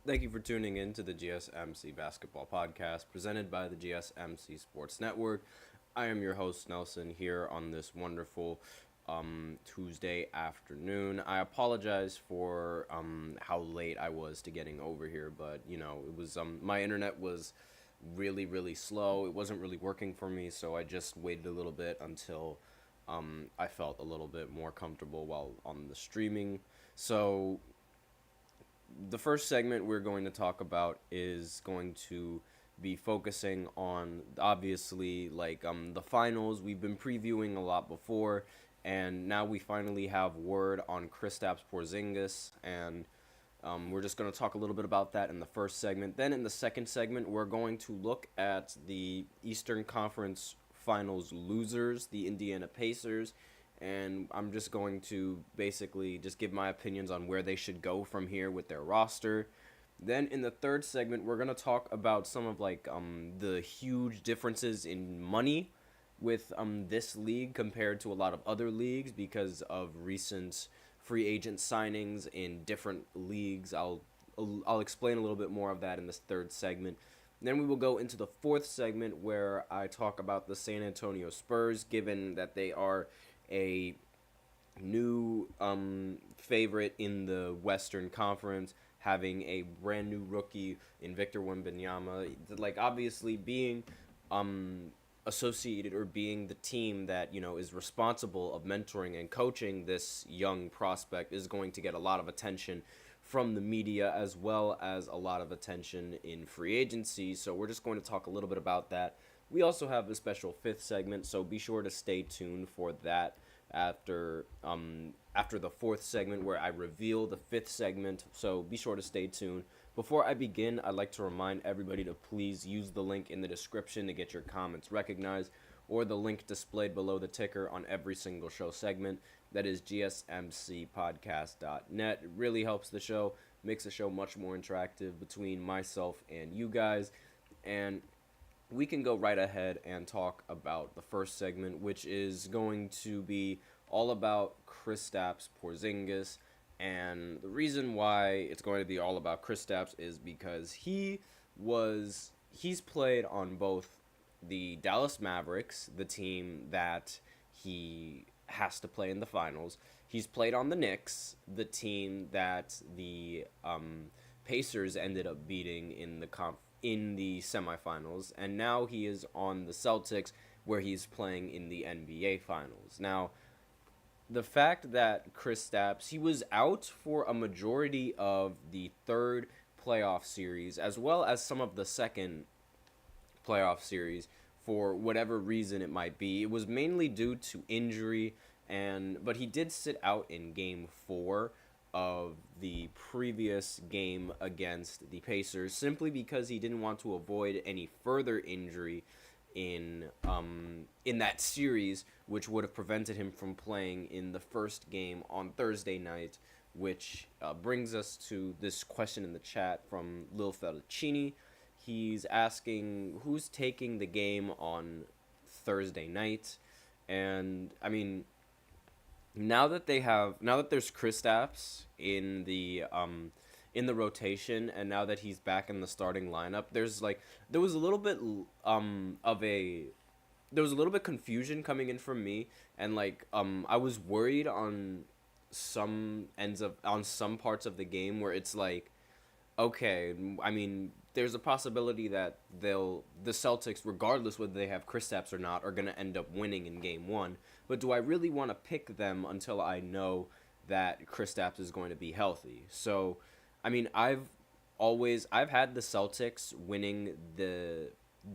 Thank you for tuning in to the GSMC Basketball Podcast presented by the GSMC Sports Network. I am your host, Nelson, here on this wonderful Tuesday afternoon. I apologize for how late I was to getting over here, but it was my internet was really slow. It wasn't really working for me, so I just waited a little bit until I felt a little bit more comfortable while on the streaming. So the first segment we're going to talk about is going to be focusing on obviously the finals. We've been previewing a lot before, and now we finally have word on Kristaps Porzingis, and we're just going to talk a little bit about that in the first segment. Then in the second segment, we're going to look at the Eastern Conference Finals losers, the Indiana Pacers, and I'm just going to basically just give my opinions on where they should go from here with their roster. Then in the third segment, we're going to talk about some of the huge differences in money with this league compared to a lot of other leagues because of recent free agent signings in different leagues. I'll explain a little bit more of that in this third segment. Then we will go into the fourth segment where I talk about the San Antonio Spurs, given that they are a new favorite in the Western Conference, having a brand new rookie in Victor Wembanyama, obviously being associated or being the team that is responsible of mentoring and coaching this young prospect is going to get a lot of attention from the media as well as a lot of attention in free agency. So we're just going to talk a little bit about that. We also have a special fifth segment, so be sure to stay tuned for that after the fourth segment where I reveal the fifth segment, so be sure to stay tuned. Before I begin, I'd like to remind everybody to please use the link in the description to get your comments recognized, or the link displayed below the ticker on every single show segment. That is gsmcpodcast.net. It really helps the show, makes the show much more interactive between myself and you guys, and we can go right ahead and talk about the first segment, which is going to be all about Kristaps Porzingis. And the reason why it's going to be all about Kristaps is because he's played on both the Dallas Mavericks, the team that he has to play in the finals. He's played on the Knicks, the team that the Pacers ended up beating in the semifinals, and now he is on the Celtics, where he's playing in the NBA Finals. Now, the fact that Kristaps, he was out for a majority of the third playoff series, as well as some of the second playoff series, for whatever reason it might be. It was mainly due to injury, but he did sit out in Game 4 of the previous game against the Pacers, simply because he didn't want to avoid any further injury in that series, which would have prevented him from playing in the first game on Thursday night, which brings us to this question in the chat from Lil Fettuccini. He's asking who's taking the game on Thursday night, and I mean, now that there's Kristaps in the rotation, and now that he's back in the starting lineup, there was a little bit confusion coming in from me, and I was worried on some parts of the game where it's like, okay, I mean, there's a possibility that the Celtics, regardless whether they have Kristaps or not, are going to end up winning in Game 1. But do I really want to pick them until I know that Kristaps is going to be healthy? So, I mean, I've had the Celtics winning the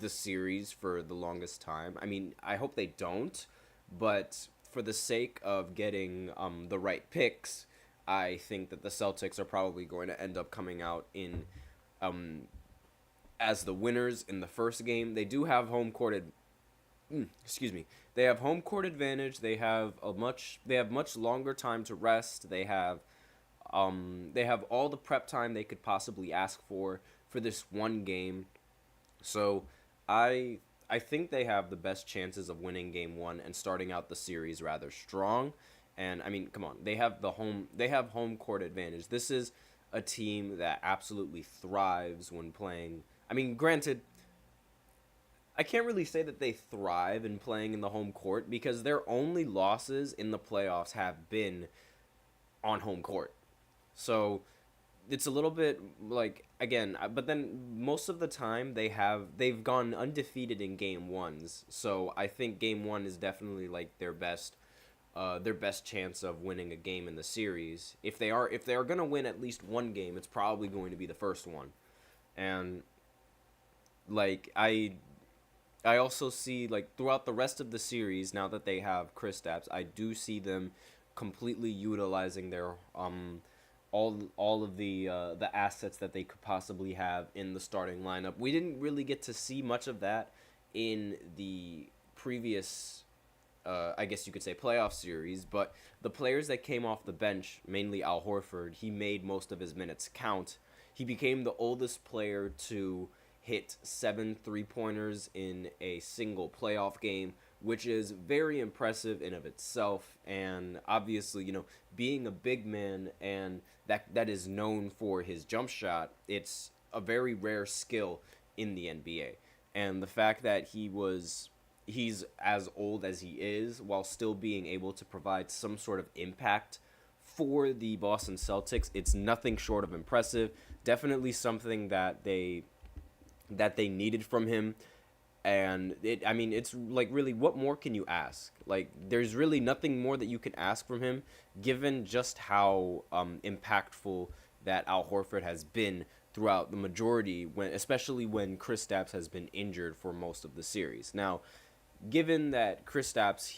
series for the longest time. I mean, I hope they don't, but for the sake of getting the right picks, I think that the Celtics are probably going to end up coming out in as the winners in the first game. They do have home court They have home court advantage. They have much longer time to rest. They have all the prep time they could possibly ask for this one game. So I think they have the best chances of winning Game 1 and starting out the series rather strong. And I mean, come on, they have home court advantage. This is a team that absolutely thrives when playing. I mean, granted, I can't really say that they thrive in playing in the home court because their only losses in the playoffs have been on home court. So it's a little bit like, again, but then most of the time they've gone undefeated in game ones. So I think game one is definitely like their best chance of winning a game in the series. If they are going to win at least one game, it's probably going to be the first one. And like I also see, like, throughout the rest of the series, now that they have Kristaps, I do see them completely utilizing their all of the assets that they could possibly have in the starting lineup. We didn't really get to see much of that in the previous, I guess you could say, playoff series, but the players that came off the bench, mainly Al Horford, he made most of his minutes count. He became the oldest player to hit 7 3-pointers in a single playoff game, which is very impressive in of itself. And obviously, being a big man and that is known for his jump shot, it's a very rare skill in the NBA. And the fact that he's as old as he is while still being able to provide some sort of impact for the Boston Celtics, it's nothing short of impressive. Definitely something that they needed from him. And it's like, really, what more can you ask? Like, there's really nothing more that you can ask from him, given just how impactful that Al Horford has been throughout the majority, especially when Kristaps has been injured for most of the series. Now, given that Kristaps,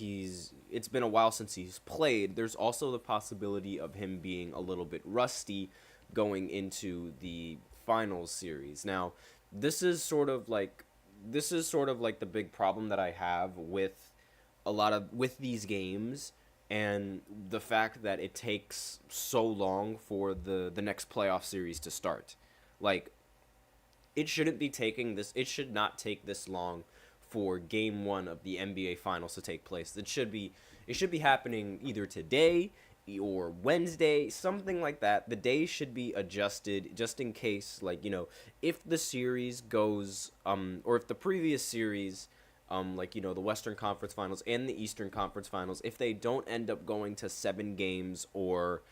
it's been a while since he's played, there's also the possibility of him being a little bit rusty going into the finals series. Now, this is sort of like the big problem that I have with with these games, and the fact that it takes so long for the next playoff series to start. Like, it should not take this long for game 1 of the NBA finals to take place. It should be happening either today or Wednesday, something like that. The days should be adjusted just in case, like, if the series goes, or if the previous series, like, the Western Conference Finals and the Eastern Conference Finals, if they don't end up going to 7 games, or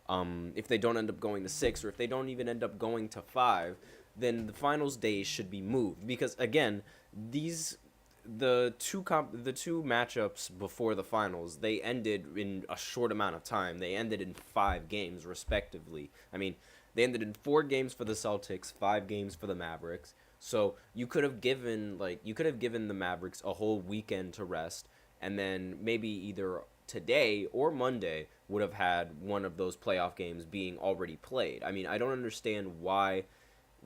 if they don't end up going to 6, or if they don't even end up going to 5, then the finals days should be moved. Because, again, the two matchups before the finals, they ended in a short amount of time. They ended in 5 games, respectively. I mean, they ended in 4 games for the Celtics, 5 games for the Mavericks. So you could have given the Mavericks a whole weekend to rest, and then maybe either today or Monday would have had one of those playoff games being already played. I mean, I don't understand why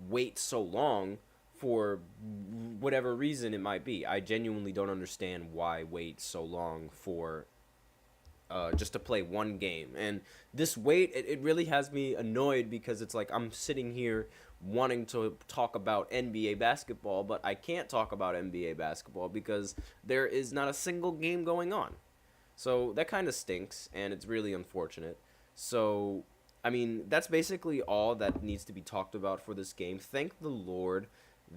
wait so long for whatever reason it might be. I genuinely don't understand why wait so long for just to play one game. And this wait, it really has me annoyed, because it's like I'm sitting here wanting to talk about NBA basketball, but I can't talk about NBA basketball because there is not a single game going on. So that kind of stinks, and it's really unfortunate. So, I mean, that's basically all that needs to be talked about for this game. Thank the Lord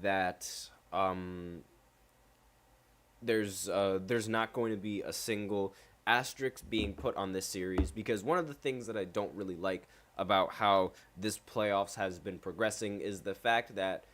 that there's not going to be a single asterisk being put on this series, because one of the things that I don't really like about how this playoffs has been progressing is the fact that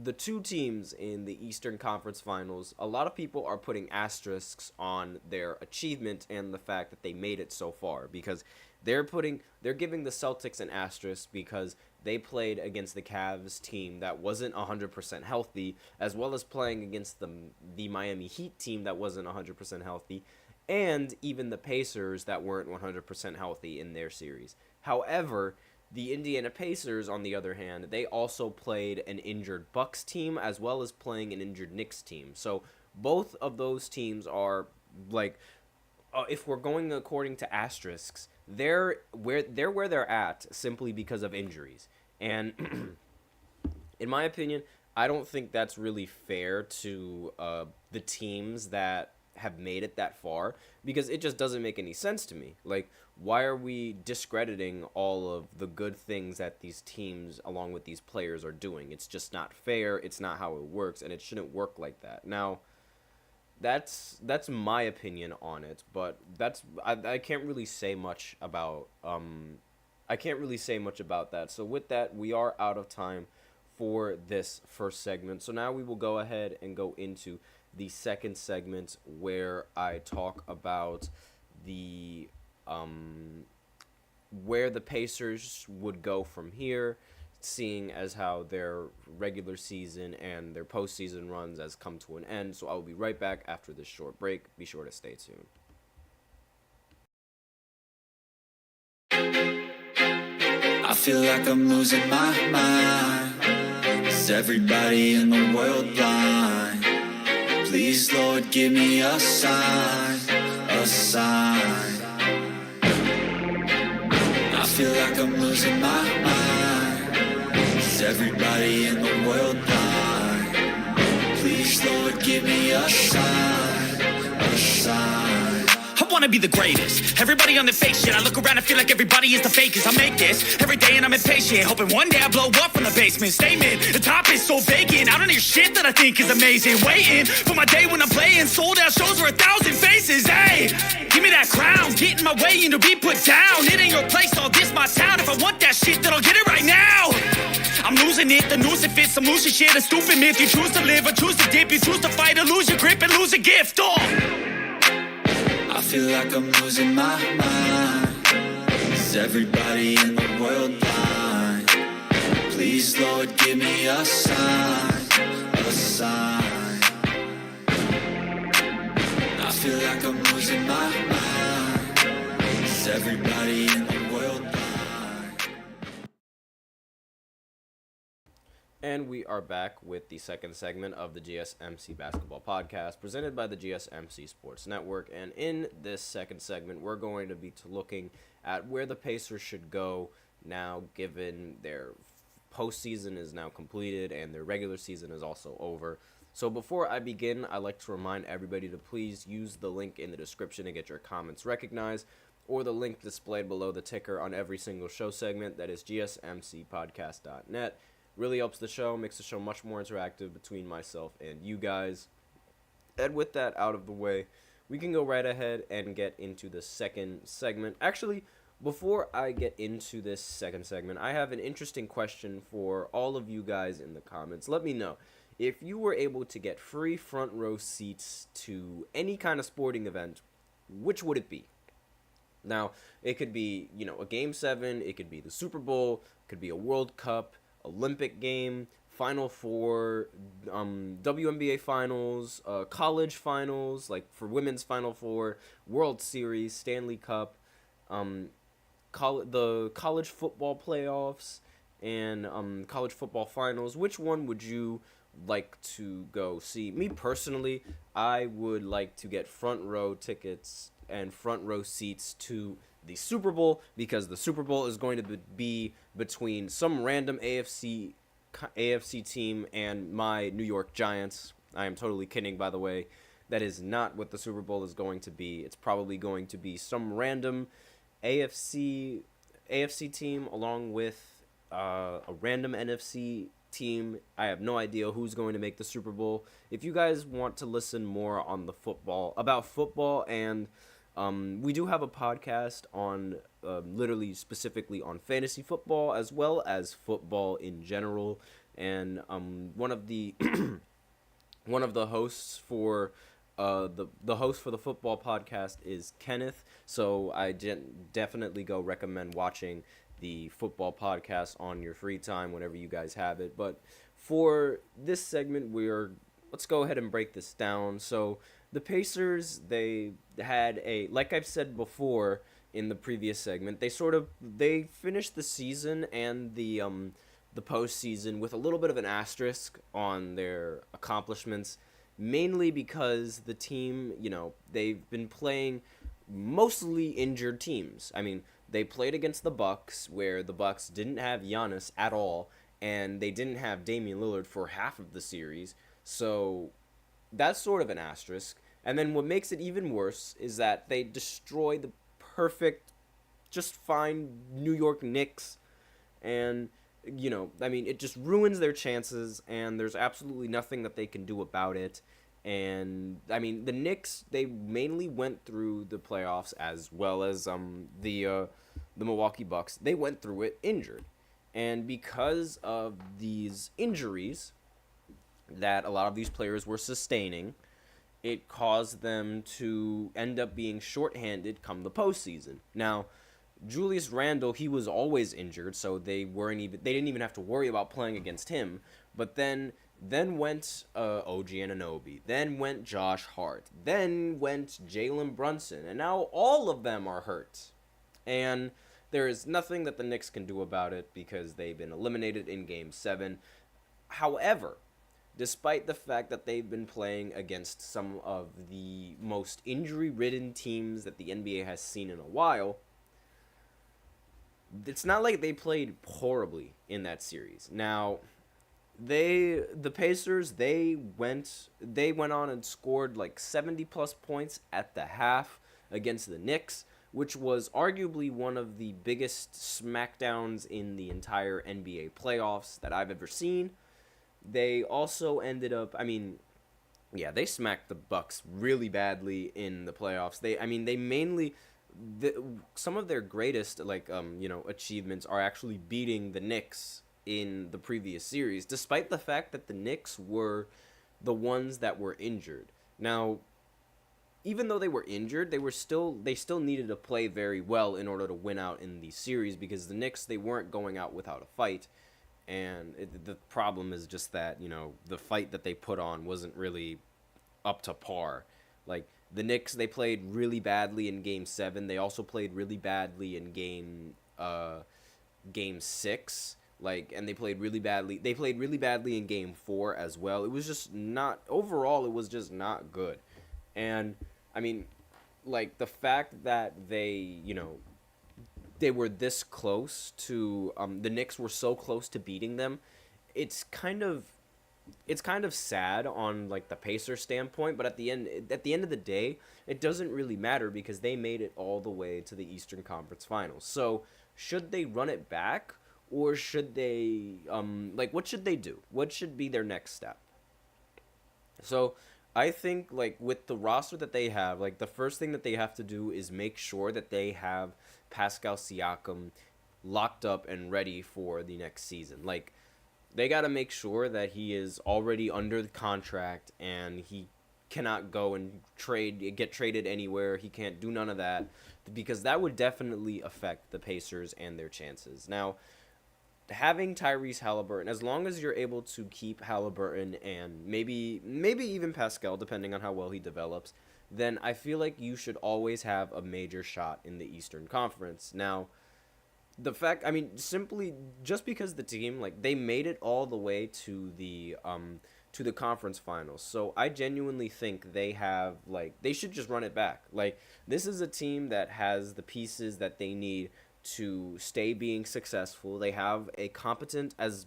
the two teams in the Eastern Conference Finals, a lot of people are putting asterisks on their achievement and the fact that they made it so far, because they're giving the Celtics an asterisk because they played against the Cavs team that wasn't 100% healthy, as well as playing against the Miami Heat team that wasn't 100% healthy, and even the Pacers that weren't 100% healthy in their series. However, the Indiana Pacers, on the other hand, they also played an injured Bucks team as well as playing an injured Knicks team. So both of those teams are, like, if we're going according to asterisks, they're where they're at simply because of injuries. And in my opinion, I don't think that's really fair to the teams that have made it that far, because it just doesn't make any sense to me. Like, why are we discrediting all of the good things that these teams along with these players are doing? It's just not fair. It's not how it works, and it shouldn't work like that. Now, that's my opinion on it, but I can't really say much about that. So with that, we are out of time for this first segment. So now we will go ahead and go into the second segment where I talk about the where the Pacers would go from here, seeing as how their regular season and their postseason runs has come to an end. So I will be right back after this short break. Be sure to stay tuned. I feel like I'm losing my mind. Is everybody in the world blind? Please, Lord, give me a sign, a sign. I feel like I'm losing my mind. Is everybody in the world blind? Please, Lord, give me a sign, a sign. I wanna be the greatest. Everybody on the fake shit. I look around and feel like everybody is the fakest. I make this every day and I'm impatient, hoping one day I blow up from the basement. Statement, the top is so vacant. I don't hear shit that I think is amazing. Waiting for my day when I'm playing sold out shows for 1,000 faces. Hey, give me that crown, get in my way and to be put down. It ain't your place, all this my town. If I want that shit, then I'll get it right now. I'm losing it, the noose it fits. I'm losing shit, a stupid myth. You choose to live or choose to dip. You choose to fight or lose your grip and lose a gift. I feel like I'm losing my mind. Is everybody in the world blind? Please, Lord, give me a sign, a sign. I feel like I'm losing my mind. Is everybody in the world blind? And we are back with the second segment of the GSMC Basketball Podcast, presented by the GSMC Sports Network. And in this second segment, we're going to be looking at where the Pacers should go now, given their postseason is now completed and their regular season is also over. So before I begin, I'd like to remind everybody to please use the link in the description to get your comments recognized, or the link displayed below the ticker on every single show segment. That is gsmcpodcast.net. Really helps the show, makes the show much more interactive between myself and you guys. And with that out of the way, we can go right ahead and get into the second segment. Actually, before I get into this second segment, I have an interesting question for all of you guys in the comments. Let me know. If you were able to get free front row seats to any kind of sporting event, which would it be? Now, it could be, a Game 7, it could be the Super Bowl, it could be a World Cup, Olympic game, Final Four, WNBA finals, college finals, like for women's Final Four, World Series, Stanley Cup, the college football playoffs, and college football finals. Which one would you like to go see? Me personally, I would like to get front row tickets and front row seats to the Super Bowl, because the Super Bowl is going to be between some random AFC team and my New York Giants. I am totally kidding, by the way. That is not what the Super Bowl is going to be. It's probably going to be some random AFC team along with a random NFC team. I have no idea who's going to make the Super Bowl. If you guys want to listen more on about football, and we do have a podcast on literally specifically on fantasy football as well as football in general. And one of the hosts for the host for the football podcast is Kenneth. So I definitely go recommend watching the football podcast on your free time whenever you guys have it. But for this segment, let's go ahead and break this down. So the Pacers, they had like I've said before in the previous segment, they finished the season and the postseason with a little bit of an asterisk on their accomplishments, mainly because the team, they've been playing mostly injured teams. I mean, they played against the Bucks, where the Bucks didn't have Giannis at all, and they didn't have Damian Lillard for half of the series. So that's sort of an asterisk. And then what makes it even worse is that they destroyed the perfect just find New York Knicks, and it just ruins their chances, and there's absolutely nothing that they can do about it. And the Knicks, they mainly went through the playoffs, as well as the Milwaukee Bucks. They went through it injured, and because of these injuries that a lot of these players were sustaining, it caused them to end up being shorthanded come the postseason. Now, Julius Randle, he was always injured, so they didn't even have to worry about playing against him. But then went OG Anunoby, then went Josh Hart, then went Jalen Brunson, and now all of them are hurt. And there is nothing that the Knicks can do about it because they've been eliminated in Game 7. However, despite the fact that they've been playing against some of the most injury-ridden teams that the NBA has seen in a while, it's not like they played horribly in that series. Now, the Pacers, they went on and scored like 70-plus points at the half against the Knicks, which was arguably one of the biggest smackdowns in the entire NBA playoffs that I've ever seen. They also ended up, they smacked the Bucks really badly in the playoffs. They mainly, some of their greatest achievements are actually beating the Knicks in the previous series, despite the fact that the Knicks were the ones that were injured. Now, even though they were injured, they still needed to play very well in order to win out in the series, because the Knicks, they weren't going out without a fight. And the problem is just that, the fight that they put on wasn't really up to par. Like, the Knicks, they played really badly in Game 7. They also played really badly in Game 6. And they played really badly. They played really badly in Game 4 as well. It was just not, overall, it was just not good. And, the fact that they were this close to, the Knicks were so close to beating them, it's kind of sad on the Pacers standpoint, but at the end of the day, it doesn't really matter because they made it all the way to the Eastern Conference Finals. So should they run it back, or should they what should they do? What should be their next step? So I think with the roster that they have, the first thing that they have to do is make sure that they have Pascal Siakam locked up and ready for the next season. They got to make sure that he is already under the contract and he cannot go and get traded anywhere. He can't do none of that, because that would definitely affect the Pacers and their chances. Now, having Tyrese Halliburton, as long as you're able to keep Halliburton and maybe even Pascal, depending on how well he develops, then I feel like you should always have a major shot in the Eastern Conference. Now, the fact, simply just because the team, they made it all the way to the conference finals. So I genuinely think they have, they should just run it back. This is a team that has the pieces that they need to stay being successful. They have a competent, as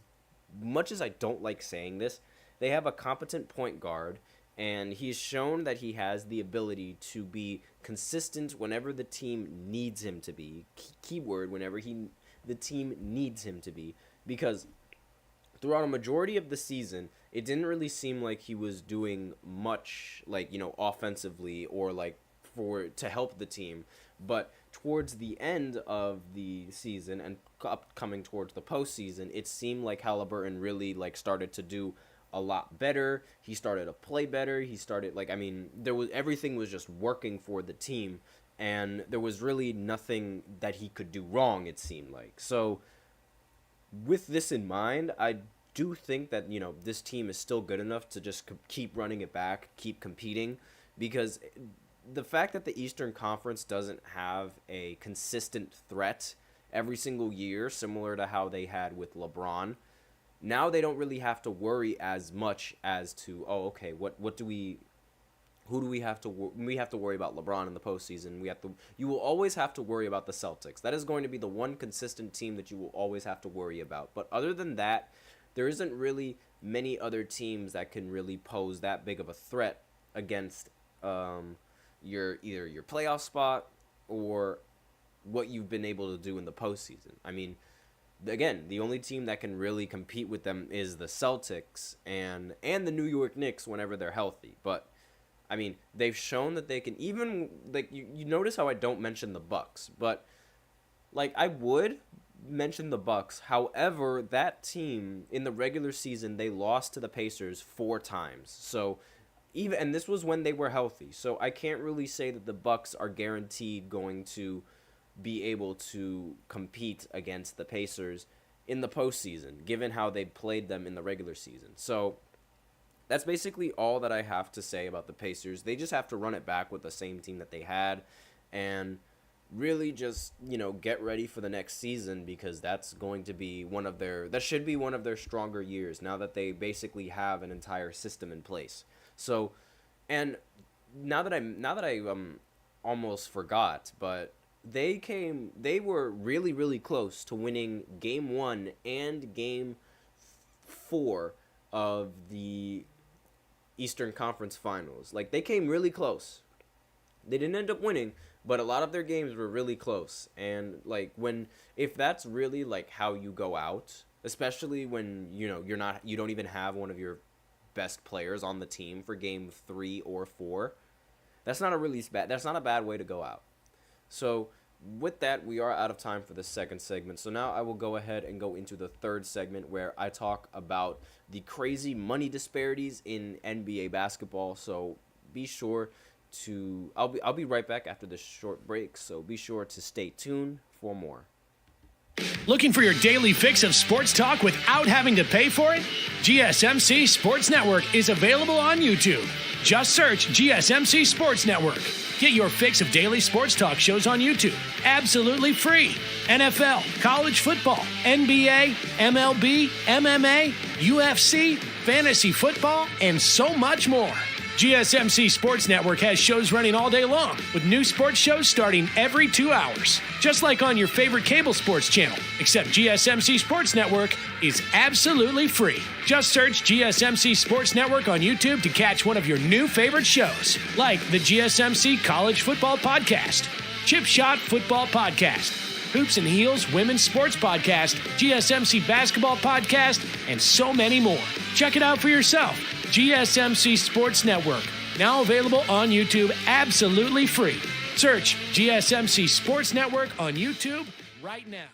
much as I don't like saying this, they have a competent point guard, and he's shown that he has the ability to be consistent whenever the team needs him to be. Keyword, whenever the team needs him to be. Because throughout a majority of the season, it didn't really seem like he was doing much, offensively or, to help the team. But towards the end of the season and coming towards the postseason, it seemed like Halliburton really, started to do a lot better. He started to play better. He started, everything was just working for the team, and there was really nothing that he could do wrong, it seemed like. So, with this in mind, I do think that, this team is still good enough to just keep running it back, keep competing, because the fact that the Eastern Conference doesn't have a consistent threat every single year, similar to how they had with LeBron, now they don't really have to worry as much as to, who do we have to worry about LeBron in the postseason. You will always have to worry about the Celtics. That is going to be the one consistent team that you will always have to worry about. But other than that, there isn't really many other teams that can really pose that big of a threat against either your playoff spot or what you've been able to do in the postseason. I mean, again, the only team that can really compete with them is the Celtics and the New York Knicks whenever they're healthy. But I mean, they've shown that they can, even like you notice how I don't mention the Bucks, but like I would mention the Bucks. However, that team in the regular season, they lost to the Pacers 4 times. So and this was when they were healthy. So I can't really say that the Bucks are guaranteed going to be able to compete against the Pacers in the postseason, given how they played them in the regular season. So that's basically all that I have to say about the Pacers. They just have to run it back with the same team that they had and really just, get ready for the next season, because that's going to be that should be one of their stronger years now that they basically have an entire system in place. So, and now that I almost forgot, but they were really, really close to winning game 1 and game 4 of the Eastern Conference Finals. Like, they came really close. They didn't end up winning, but a lot of their games were really close. And like, if that's really like how you go out, especially when you don't even have one of your best players on the team for game 3 or 4, that's not a bad way to go out. So with that, we are out of time for the second segment. So now I will go ahead and go into the third segment, where I talk about the crazy money disparities in NBA basketball. So be sure to I'll be right back after this short break. So be sure to stay tuned for more. Looking for your daily fix of sports talk without having to pay for it? GSMC Sports Network is available on YouTube. Just search GSMC Sports Network. Get your fix of daily sports talk shows on YouTube, absolutely free. NFL, college football, NBA, MLB, MMA, UFC, fantasy football, and so much more. GSMC Sports Network has shows running all day long, with new sports shows starting every 2 hours. Just like on your favorite cable sports channel, except GSMC Sports Network is absolutely free. Just search GSMC Sports Network on YouTube to catch one of your new favorite shows, like the GSMC College Football Podcast, Chip Shot Football Podcast, Hoops and Heels Women's Sports Podcast, GSMC Basketball Podcast, and so many more. Check it out for yourself. GSMC Sports Network, now available on YouTube absolutely free. Search GSMC Sports Network on YouTube right now.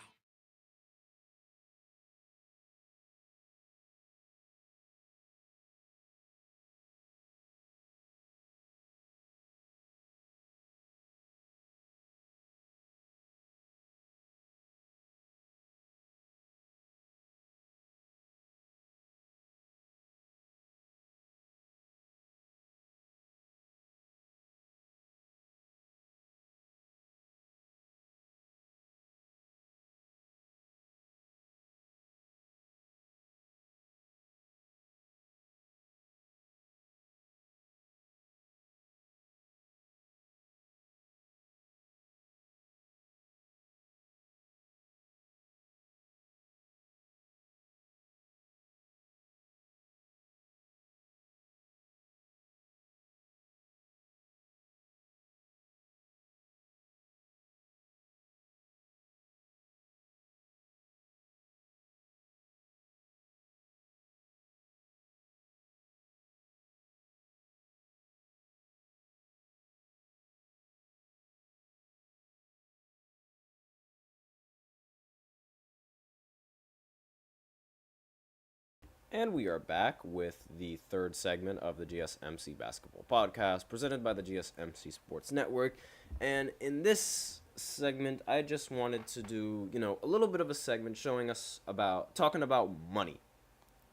And we are back with the third segment of the GSMC Basketball Podcast, presented by the GSMC Sports Network. And in this segment, I just wanted to do, a little bit of a segment talking about money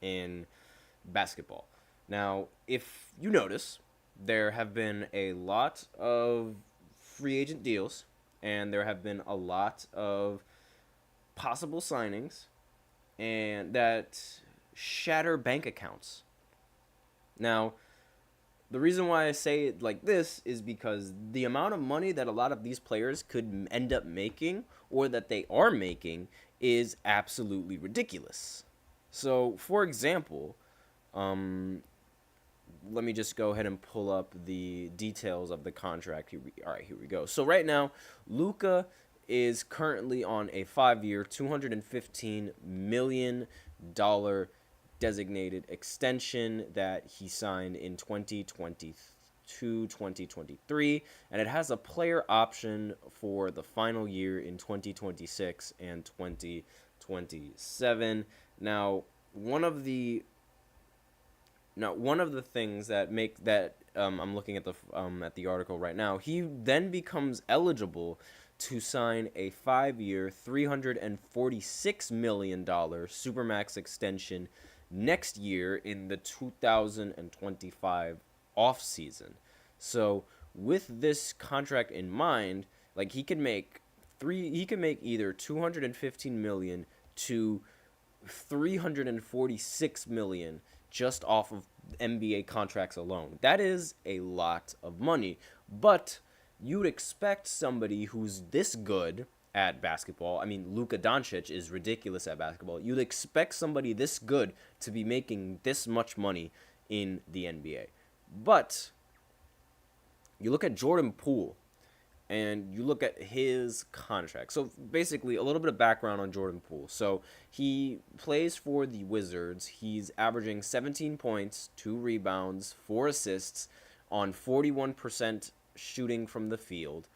in basketball. Now, if you notice, there have been a lot of free agent deals, and there have been a lot of possible signings, and that shatter bank accounts. Now, the reason why I say it like this is because the amount of money that a lot of these players could end up making, or that they are making, is absolutely ridiculous. So, for example, let me just go ahead and pull up the details of the contract. Here we go. So right now, Luka is currently on a 5-year, $215 million designated extension that he signed in 2023, and it has a player option for the final year in 2026 and 2027. Now, one of the things that make that I'm looking at the article right now, he then becomes eligible to sign a 5-year, $346 million Supermax extension next year in the 2025 offseason. So with this contract in mind, like he can make either $215 million to $346 million just off of NBA contracts alone. That is a lot of money, but you'd expect somebody who's this good at basketball. I mean, Luka Doncic is ridiculous at basketball. You'd expect somebody this good to be making this much money in the NBA. But you look at Jordan Poole and you look at his contract. So basically, a little bit of background on Jordan Poole. So he plays for the Wizards. He's averaging 17 points, 2 rebounds, 4 assists on 41% shooting from the field.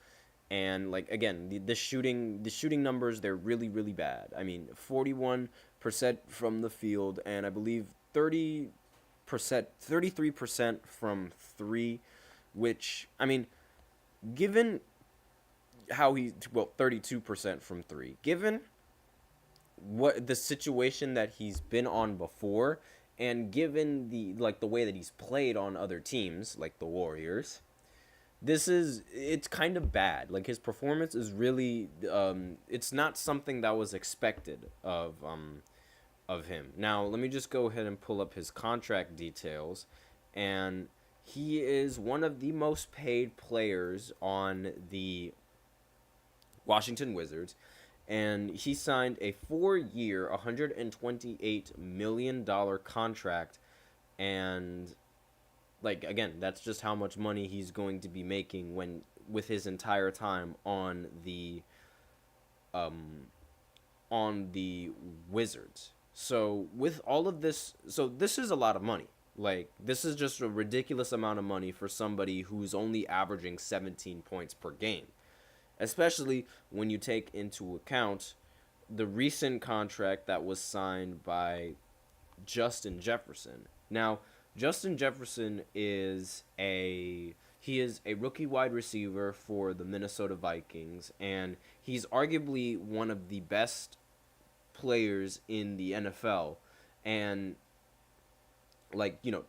And like again, the shooting numbers, they're really, really bad. I mean, 41% from the field, and I believe 33% from 3, which, I mean, given how 32% from 3. Given what the situation that he's been on before, and given the way that he's played on other teams like the Warriors, it's kind of bad. Like, his performance is really it's not something that was expected of him. Now, let me just go ahead and pull up his contract details, and he is one of the most paid players on the Washington Wizards, and he signed a 4-year, $128 million contract, and like, again, that's just how much money he's going to be making with his entire time on the Wizards. So with all of this, so this is a lot of money. Like, this is just a ridiculous amount of money for somebody who's only averaging 17 points per game, especially when you take into account the recent contract that was signed by Justin Jefferson. Now, Justin Jefferson is a rookie wide receiver for the Minnesota Vikings, and he's arguably one of the best players in the NFL. And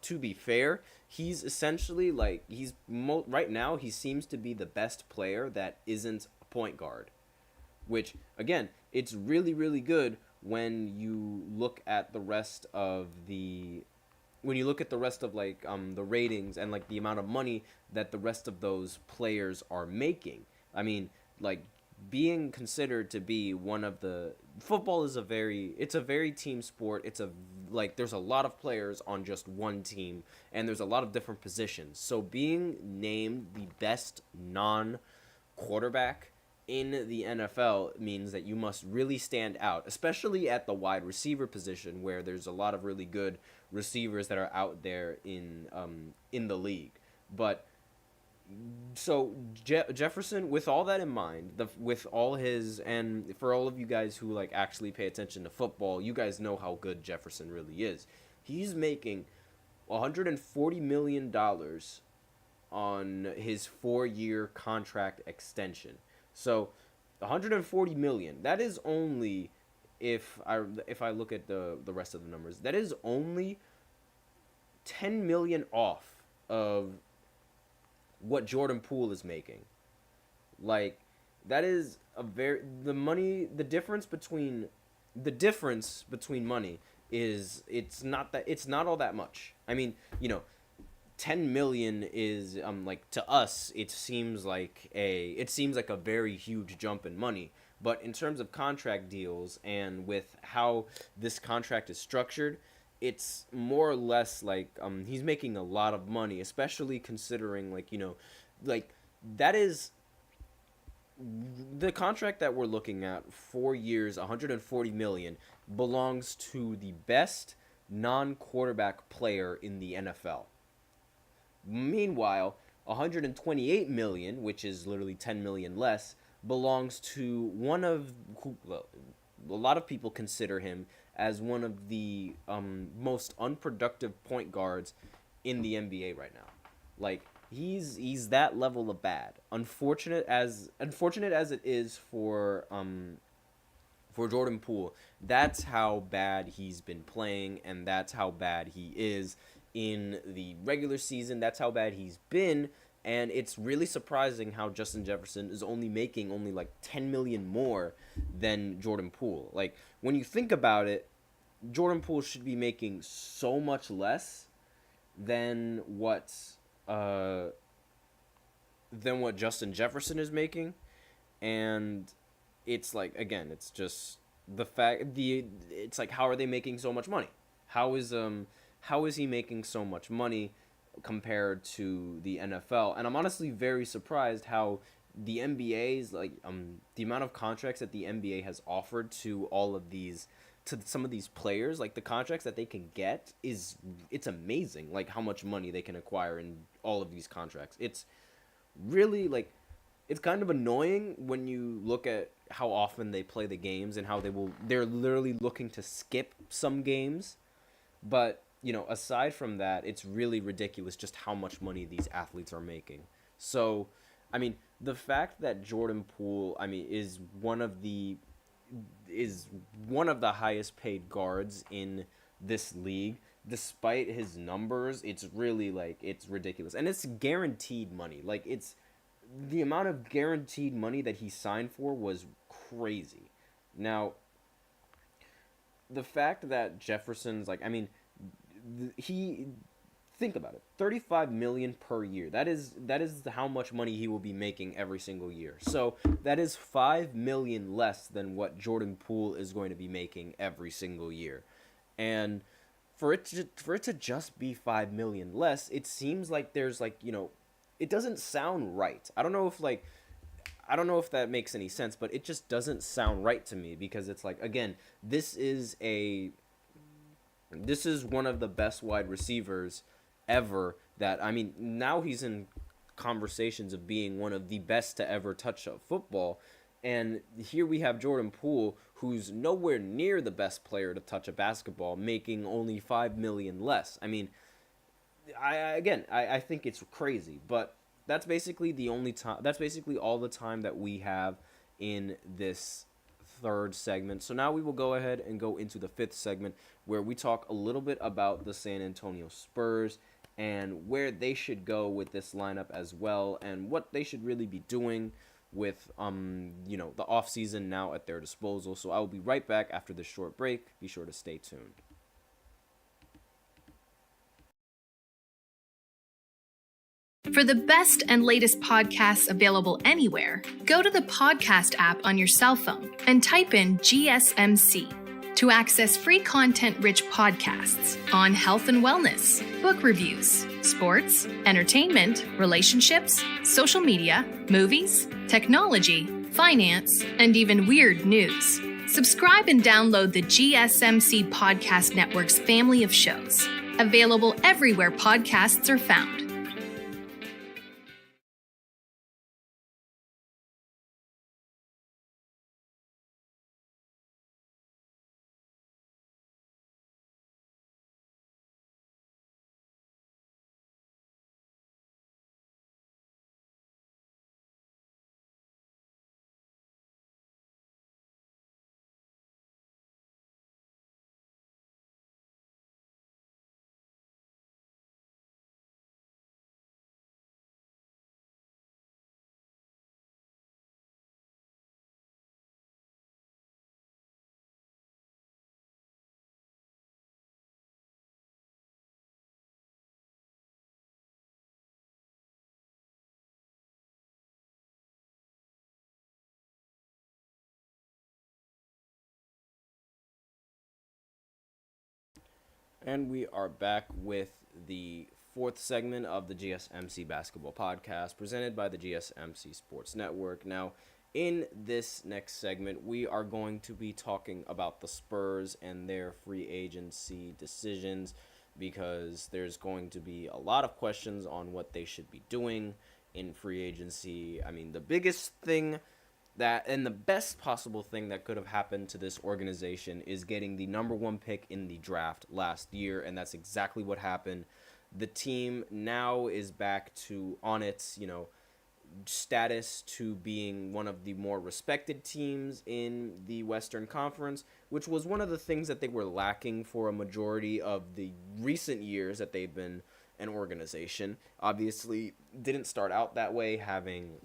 to be fair, he's essentially right now he seems to be the best player that isn't a point guard, which again, it's really, really good when you look at the rest of the the ratings and the amount of money that the rest of those players are making. I mean, being considered to be one of the football is a very team sport. There's a lot of players on just one team, and there's a lot of different positions. So being named the best non-quarterback in the NFL means that you must really stand out, especially at the wide receiver position, where there's a lot of really good receivers that are out there in the league. But so Jefferson, with all that in mind, with all his, and for all of you guys who actually pay attention to football, you guys know how good Jefferson really is. He's making $140 million on his 4-year contract extension. So $140 million, that is only, if I look at the rest of the numbers, that is only $10 million off of what Jordan Poole is making. That is the difference between money is, it's not all that much. I mean, $10 million is to us it seems like a very huge jump in money, but in terms of contract deals and with how this contract is structured, it's more or less he's making a lot of money, especially considering that is the contract that we're looking at, 4 years, $140 million, belongs to the best non-quarterback player in the NFL. Meanwhile, $128 million, which is literally $10 million less, belongs to one of who, well, a lot of people consider him as one of the most unproductive point guards in the NBA right now. Like, he's that level of bad. Unfortunate as it is for Jordan Poole, that's how bad he's been playing, and that's how bad he is in the regular season. That's how bad he's been, and it's really surprising how Justin Jefferson is only making like $10 million more than Jordan Poole. Like, when you think about it, Jordan Poole should be making so much less than what Justin Jefferson is making, and it's like, again, it's just the fact it's like, how are they making so much money? How is he making so much money compared to the NFL? And I'm honestly very surprised how the NBA's like the amount of contracts that the NBA has offered to some of these players, like the contracts that they can get it's amazing, like how much money they can acquire in all of these contracts. It's really like, it's kind of annoying when you look at how often they play the games and how they're literally looking to skip some games. But, aside from that, it's really ridiculous just how much money these athletes are making. So, I mean, the fact that Jordan Poole, is one of the highest paid guards in this league, despite his numbers, it's really like, it's ridiculous. And it's guaranteed money. Like, the amount of guaranteed money that he signed for was crazy. Now, the fact that Jefferson's like, think about it, $35 million per year. That is how much money he will be making every single year. So that is $5 million less than what Jordan Poole is going to be making every single year. And for it to just be $5 million less, it seems like there's like, it doesn't sound right. I don't know if that makes any sense, but it just doesn't sound right to me, because it's like, again, this is one of the best wide receivers ever that, now he's in conversations of being one of the best to ever touch a football. And here we have Jordan Poole, who's nowhere near the best player to touch a basketball, making only $5 million less. I think it's crazy, but that's basically all the time that we have in this third segment. So now we will go ahead and go into the fifth segment, where we talk a little bit about the San Antonio Spurs and where they should go with this lineup as well, and what they should really be doing with the offseason now at their disposal. So I will be right back after this short break. Be sure to stay tuned. For the best and latest podcasts available anywhere, go to the podcast app on your cell phone and type in GSMC to access free content-rich podcasts on health and wellness, book reviews, sports, entertainment, relationships, social media, movies, technology, finance, and even weird news. Subscribe and download the GSMC Podcast Network's family of shows, available everywhere podcasts are found. And we are back with the fourth segment of the GSMC Basketball Podcast, presented by the GSMC Sports Network. Now, In this next segment, we are going to be talking about the Spurs and their free agency decisions, because there's going to be a lot of questions on what they should be doing in free agency. I mean, the biggest thing that, and the best possible thing that could have happened to this organization, is getting the number one pick in the draft last year, and that's exactly what happened. The team now is back to on its, status to being one of the more respected teams in the Western Conference, which was one of the things that they were lacking for a majority of the recent years that they've been an organization. Obviously, didn't start out that way, having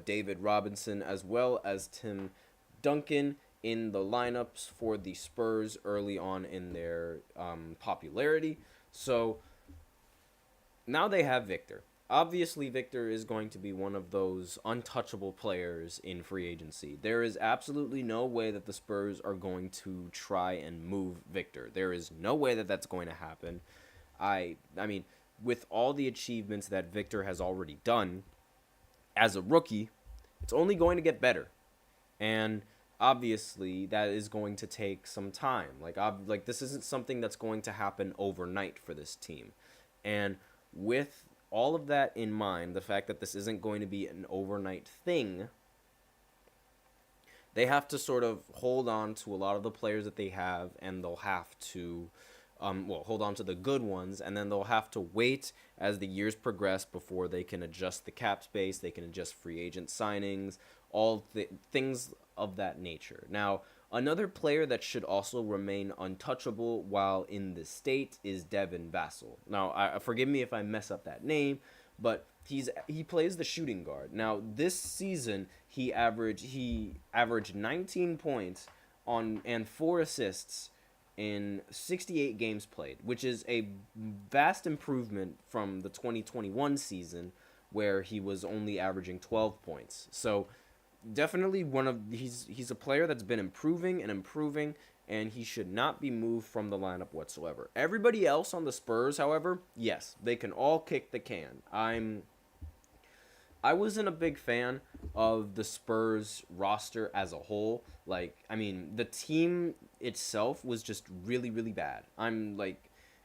David Robinson as well as Tim Duncan in the lineups for the Spurs early on in their popularity. So now they have Victor. Obviously, Victor is going to be one of those untouchable players in free agency. There is absolutely no way that the Spurs are going to try and move Victor. There is no way that that's going to happen. I mean, with all the achievements that Victor has already done as a rookie, it's only going to get better. And obviously, that is going to take some time. Like this isn't something that's going to happen overnight for this team. And with all of that in mind, the fact that this isn't going to be an overnight thing, they have to sort of hold on to a lot of the players that they have, and they'll have to, hold on to the good ones, and then they'll have to wait as the years progress before they can adjust the cap space, they can adjust free agent signings, all the things of that nature. Now, another player that should also remain untouchable while in the state is Devin Vassell. Now, forgive me if I mess up that name, but he plays the shooting guard. Now, this season he averaged 19 points and 4 assists in 68 games played, which is a vast improvement from the 2021 season where he was only averaging 12 points. So definitely he's a player that's been improving, and he should not be moved from the lineup whatsoever. Everybody else on the Spurs, however, yes, they can all kick the can. I wasn't a big fan of the Spurs roster as a whole. The team itself was just really, really bad.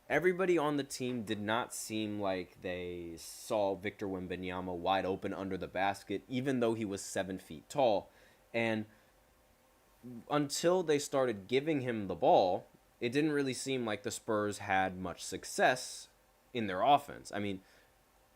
Everybody on the team did not seem like they saw Victor Wembanyama wide open under the basket, even though he was 7 feet tall. And until they started giving him the ball, it didn't really seem like the Spurs had much success in their offense. I mean,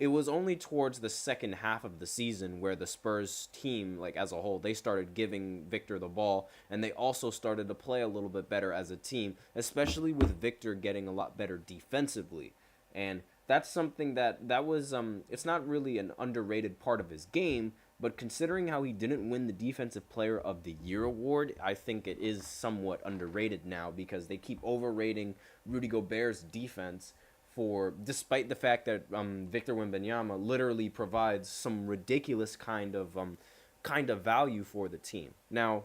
it was only towards the second half of the season where the Spurs team, as a whole, they started giving Victor the ball, and they also started to play a little bit better as a team, especially with Victor getting a lot better defensively. And that's something that was, it's not really an underrated part of his game, but considering how he didn't win the Defensive Player of the Year award, I think it is somewhat underrated now, because they keep overrating Rudy Gobert's defense, despite the fact that Victor Wembanyama literally provides some ridiculous kind of value for the team. Now,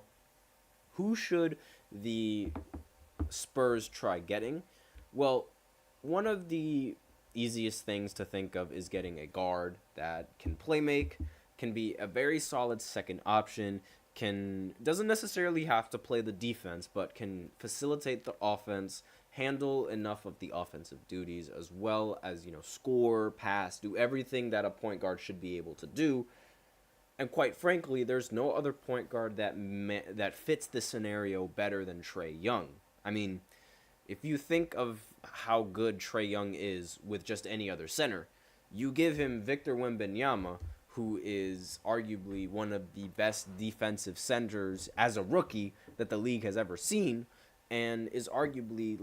who should the Spurs try getting? Well, one of the easiest things to think of is getting a guard that can play make, can be a very solid second option, doesn't necessarily have to play the defense, but can facilitate the offense, handle enough of the offensive duties, as well as, score, pass, do everything that a point guard should be able to do. And quite frankly, there's no other point guard that fits the scenario better than Trae Young. I mean, if you think of how good Trae Young is with just any other center, you give him Victor Wembanyama, who is arguably one of the best defensive centers as a rookie that the league has ever seen, and is arguably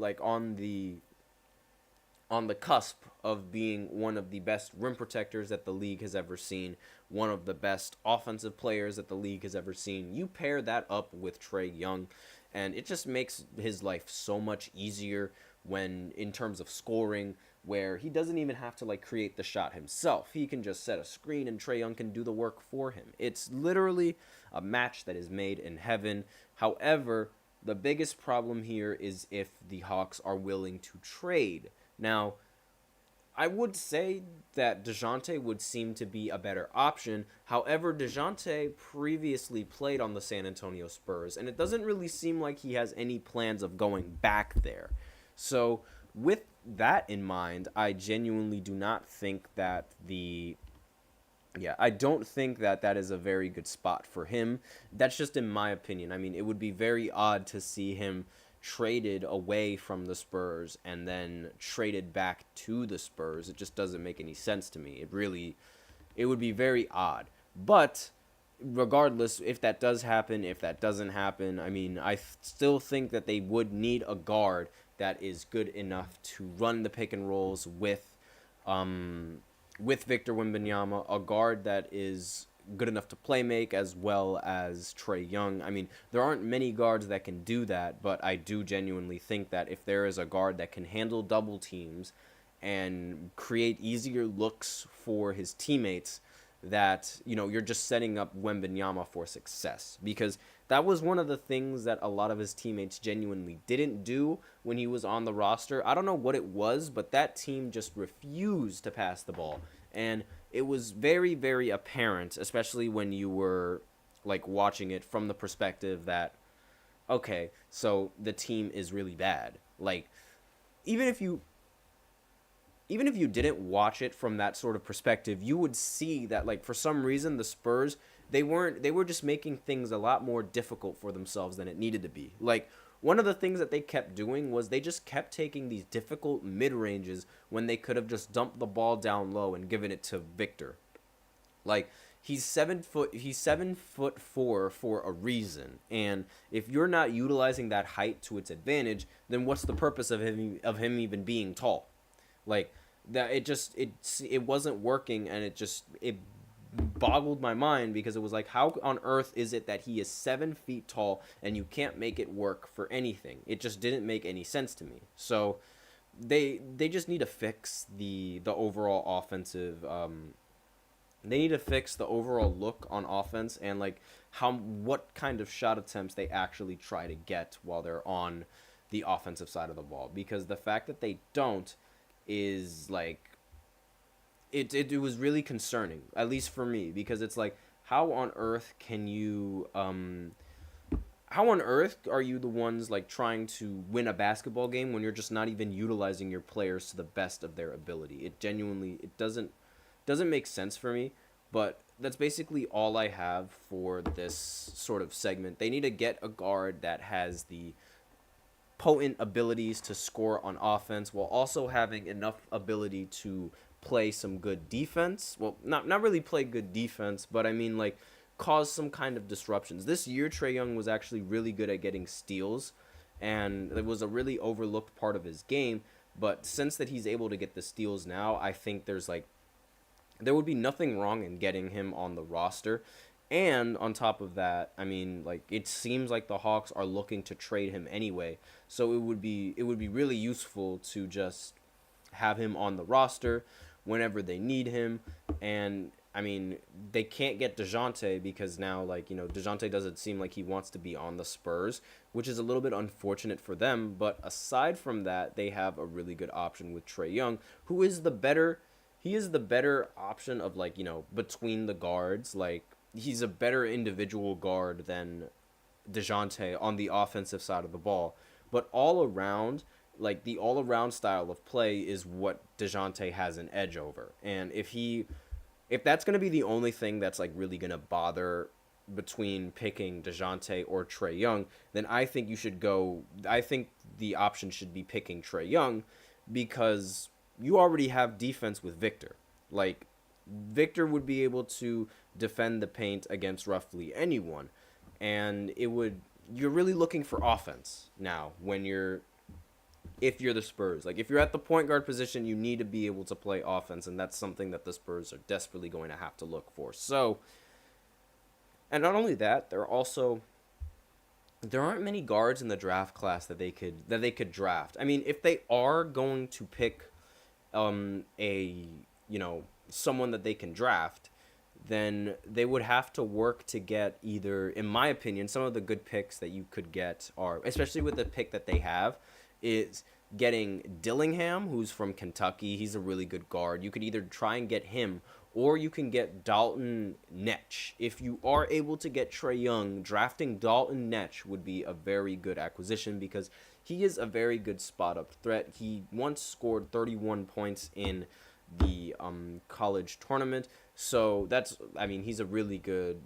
on the cusp of being one of the best rim protectors that the league has ever seen, one of the best offensive players that the league has ever seen. You pair that up with Trae Young, and it just makes his life so much easier in terms of scoring, where he doesn't even have to create the shot himself. He can just set a screen and Trae Young can do the work for him. It's literally a match that is made in heaven. However, the biggest problem here is if the Hawks are willing to trade. Now, I would say that DeJounte would seem to be a better option. However, DeJounte previously played on the San Antonio Spurs, and it doesn't really seem like he has any plans of going back there. So, with that in mind, I genuinely do not think that I don't think that that is a very good spot for him. That's just in my opinion. I mean, it would be very odd to see him traded away from the Spurs and then traded back to the Spurs. It just doesn't make any sense to me. It would be very odd. But regardless, if that does happen, if that doesn't happen, I mean, I still think that they would need a guard that is good enough to run the pick and rolls with Victor Wembanyama, a guard that is good enough to play make as well as Trae Young. I mean, there aren't many guards that can do that, but I do genuinely think that if there is a guard that can handle double teams and create easier looks for his teammates, that, you know, you're just setting up Wembanyama for success. Because that was one of the things that a lot of his teammates genuinely didn't do when he was on the roster. I don't know what it was, but that team just refused to pass the ball. And it was very, very apparent, especially when you were, like, watching it from the perspective that, okay, so the team is really bad. Like, even if you didn't watch it from that sort of perspective, you would see that, like, for some reason, the Spurs, they were just making things a lot more difficult for themselves than it needed to be. Like, one of the things that they kept doing was they just kept taking these difficult mid-ranges when they could have just dumped the ball down low and given it to Victor. Like, he's 7'4" for a reason, and if you're not utilizing that height to its advantage, then what's the purpose of him even being tall? Like, that it wasn't working, and it boggled my mind, because it was like, how on earth is it that he is 7 feet tall and you can't make it work for anything? It just didn't make any sense to me. So they just need to fix the overall offensive they need to fix the overall look on offense, and like what kind of shot attempts they actually try to get while they're on the offensive side of the ball, because the fact that they don't is like, it was really concerning, at least for me, because it's like, how on earth can you how on earth are you the ones like trying to win a basketball game when you're just not even utilizing your players to the best of their ability? It doesn't make sense for me. But that's basically all I have for this sort of segment. They need to get a guard that has the potent abilities to score on offense while also having enough ability to play some good defense. Well, not really play good defense, but I mean, like, cause some kind of disruptions. This year, Trae Young was actually really good at getting steals, and it was a really overlooked part of his game. But since that he's able to get the steals now, I think there would be nothing wrong in getting him on the roster. And on top of that, I mean, like, it seems like the Hawks are looking to trade him anyway, so it would be really useful to just have him on the roster whenever they need him. And I mean, they can't get DeJounte because now, like, you know, DeJounte doesn't seem like he wants to be on the Spurs, which is a little bit unfortunate for them. But aside from that, they have a really good option with Trae Young, who is the better option of, like, you know, between the guards. Like, he's a better individual guard than DeJounte on the offensive side of the ball. But all around, like, the all-around style of play is what DeJounte has an edge over. And if that's going to be the only thing that's, like, really going to bother between picking DeJounte or Trae Young, then I think the option should be picking Trae Young, because you already have defense with Victor. Like, Victor would be able to defend the paint against roughly anyone, and you're really looking for offense now if you're the Spurs. Like, if you're at the point guard position, you need to be able to play offense, and that's something that the Spurs are desperately going to have to look for. So, and not only that, there aren't many guards in the draft class that they could draft. I mean, if they are going to pick someone that they can draft, then they would have to work to get either, in my opinion, some of the good picks that you could get are, especially with the pick that they have, is getting Dillingham, who's from Kentucky. He's a really good guard. You could either try and get him, or you can get Dalton Netsch. If you are able to get Trae Young, drafting Dalton Netsch would be a very good acquisition because he is a very good spot-up threat. He once scored 31 points in the college tournament, so he's a really good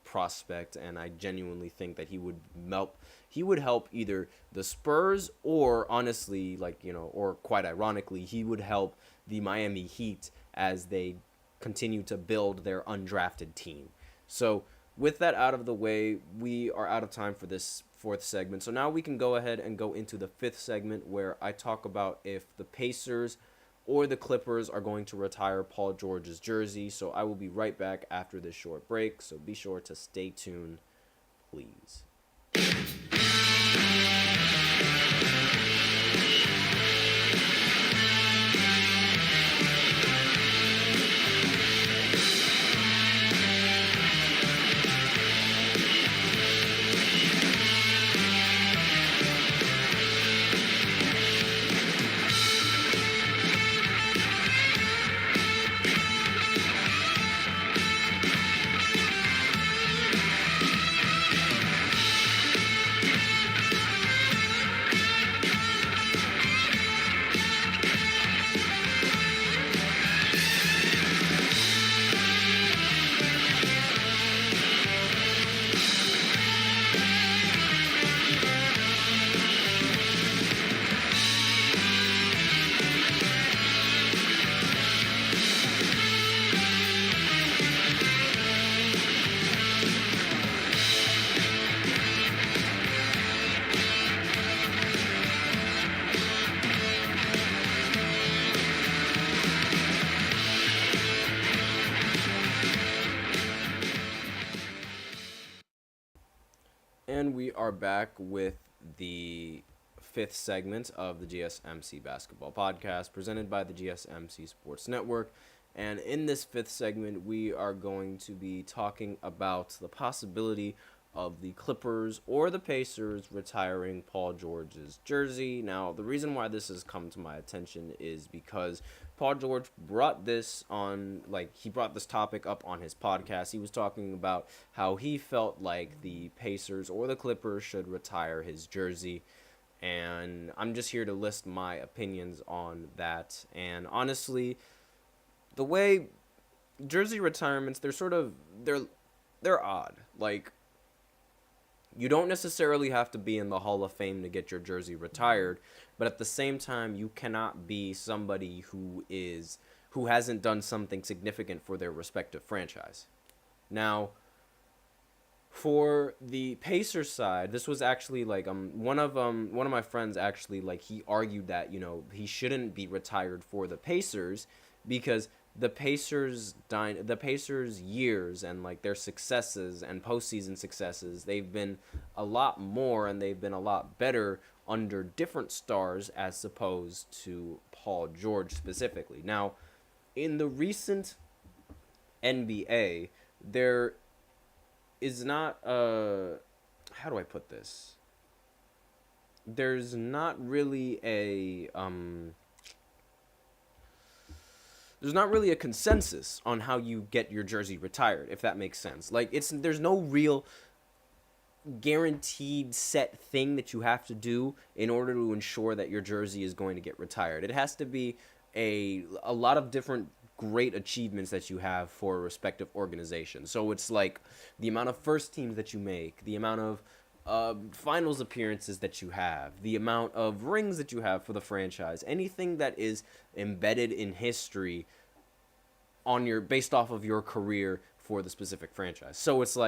prospect, and I genuinely think that he would help either the Spurs or honestly, or quite ironically, he would help the Miami Heat as they continue to build their undrafted team. So with that out of the way, we are out of time for this fourth segment. So now we can go ahead and go into the fifth segment where I talk about if the Pacers or the Clippers are going to retire Paul George's jersey. So I will be right back after this short break. So be sure to stay tuned, please. And we are back with the fifth segment of the GSMC Basketball Podcast presented by the GSMC Sports Network. And in this fifth segment, we are going to be talking about the possibility of the Clippers or the Pacers retiring Paul George's jersey. Now, the reason why this has come to my attention is because Paul George brought this topic up on his podcast. He was talking about how he felt like the Pacers or the Clippers should retire his jersey. And I'm just here to list my opinions on that. And honestly, the way jersey retirements, they're odd. Like, you don't necessarily have to be in the Hall of Fame to get your jersey retired, but at the same time, you cannot be somebody who hasn't done something significant for their respective franchise. Now, for the Pacers side, this was actually one of my friends actually he argued that he shouldn't be retired for the Pacers because the Pacers years and their successes and postseason successes, they've been a lot more and they've been a lot better under different stars as opposed to Paul George specifically. Now, in the recent NBA, there is not how do I put this? There's not really a consensus on how you get your jersey retired, if that makes sense. There's no real guaranteed set thing that you have to do in order to ensure that your jersey is going to get retired. It has to be a lot of different great achievements that you have for a respective organization. So it's the amount of first teams that you make, the amount of finals appearances that you have, the amount of rings that you have for the franchise, anything that is embedded in history based off of your career for the specific franchise. So it's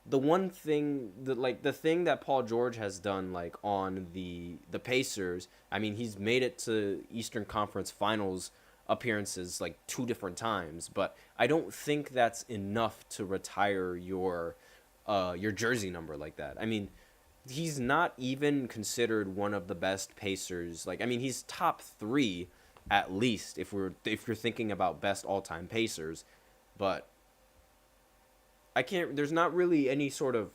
the one thing the thing that Paul George has done on the Pacers. I mean, he's made it to Eastern Conference Finals appearances 2 different times, but I don't think that's enough to retire your jersey number like that. I mean, he's not even considered one of the best Pacers. He's top 3 at least if you're thinking about best all-time Pacers, but there's not really any sort of,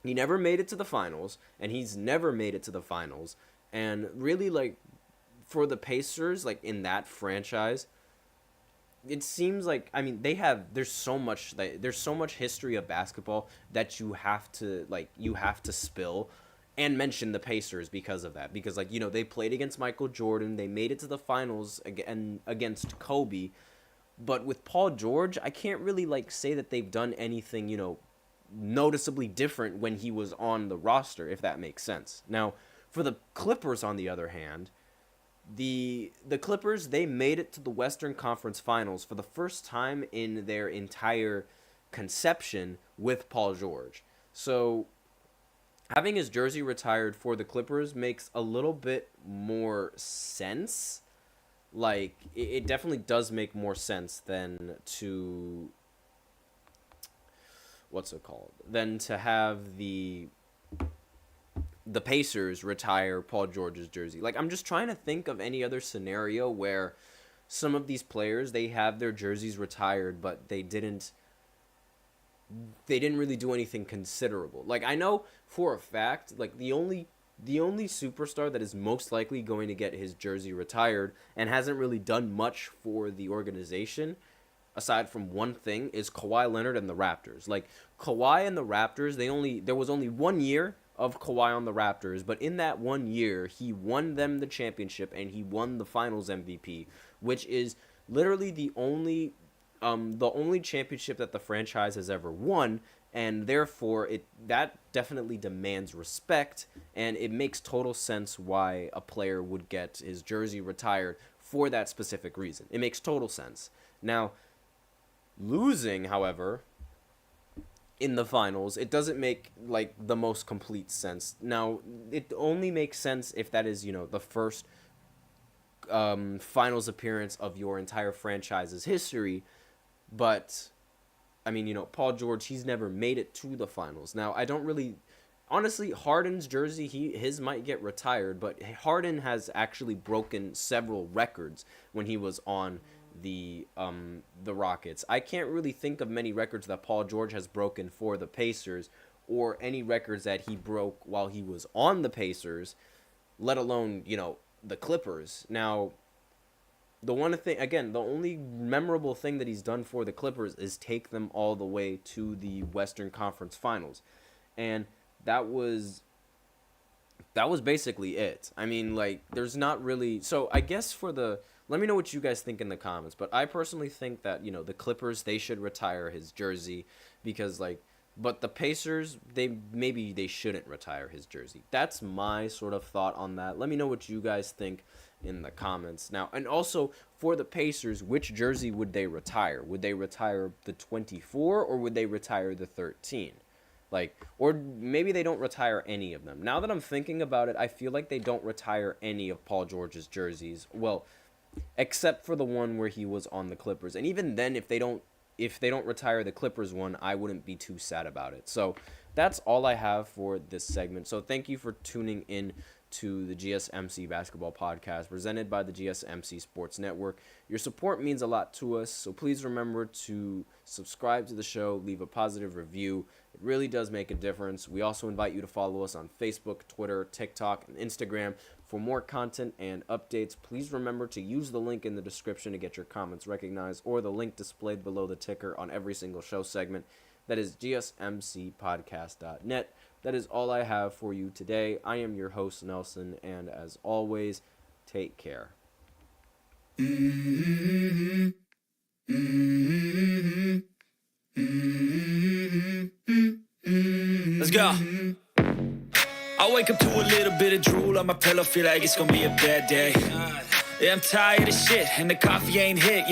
he never made it to the finals, and he's never made it to the finals, And really, like, for the Pacers, like, in that franchise, it seems like, I mean, there's so much history of basketball that you have to spill and mention the Pacers because of that. Because, like, you know, they played against Michael Jordan. They made it to the finals against Kobe. But with Paul George, I can't really, like, say that they've done anything, you know, noticeably different when he was on the roster, if that makes sense. Now, for the Clippers, on the other hand, the Clippers, they made it to the Western Conference Finals for the first time in their entire conception with Paul George. So having his jersey retired for the Clippers makes a little bit more sense. Like, it definitely does make more sense than to have the Pacers retire Paul George's jersey. Like, I'm just trying to think of any other scenario where some of these players, they have their jerseys retired, but they didn't really do anything considerable. Like, I know for a fact, like, the only superstar that is most likely going to get his jersey retired and hasn't really done much for the organization, aside from one thing, is Kawhi Leonard and the Raptors. Like, Kawhi and the Raptors, there was only 1 year of Kawhi on the Raptors, but in that 1 year, he won them the championship and he won the Finals MVP, which is literally the only championship that the franchise has ever won. And therefore, that definitely demands respect, and it makes total sense why a player would get his jersey retired for that specific reason. It makes total sense. Now, losing, however, in the finals, it doesn't make, like, the most complete sense. Now, it only makes sense if that is, you know, the first finals appearance of your entire franchise's history, but I mean, you know, Paul George, he's never made it to the finals. Now, I don't really... Honestly, Harden's jersey, his might get retired, but Harden has actually broken several records when he was on the Rockets. I can't really think of many records that Paul George has broken for the Pacers, or any records that he broke while he was on the Pacers, let alone, you know, the Clippers. Now, the only memorable thing that he's done for the Clippers is take them all the way to the Western Conference Finals. And that was basically it. I mean, like, there's not really... So, I guess let me know what you guys think in the comments. But I personally think that, you know, the Clippers, they should retire his jersey because, like... But the Pacers, maybe they shouldn't retire his jersey. That's my sort of thought on that. Let me know what you guys think in the comments. Now, and also, for the Pacers, which jersey would they retire? Would they retire the 24 or would they retire the 13? Like, or maybe they don't retire any of them. Now that I'm thinking about it, I feel like they don't retire any of Paul George's jerseys. Well, except for the one where he was on the Clippers. And even then, if they don't retire the Clippers one, I wouldn't be too sad about it. So that's all I have for this segment. So thank you for tuning in to the GSMC Basketball Podcast presented by the GSMC Sports Network. Your support means a lot to us, so please remember to subscribe to the show, leave a positive review. It really does make a difference. We also invite you to follow us on Facebook, Twitter, TikTok, and Instagram. For more content and updates, please remember to use the link in the description to get your comments recognized, or the link displayed below the ticker on every single show segment. That is gsmcpodcast.net. That is all I have for you today. I am your host, Nelson, and as always, take care. Let's go. I wake up to a little bit of drool on my pillow, feel like it's gonna be a bad day. Yeah, I'm tired of shit, and the coffee ain't hit yet.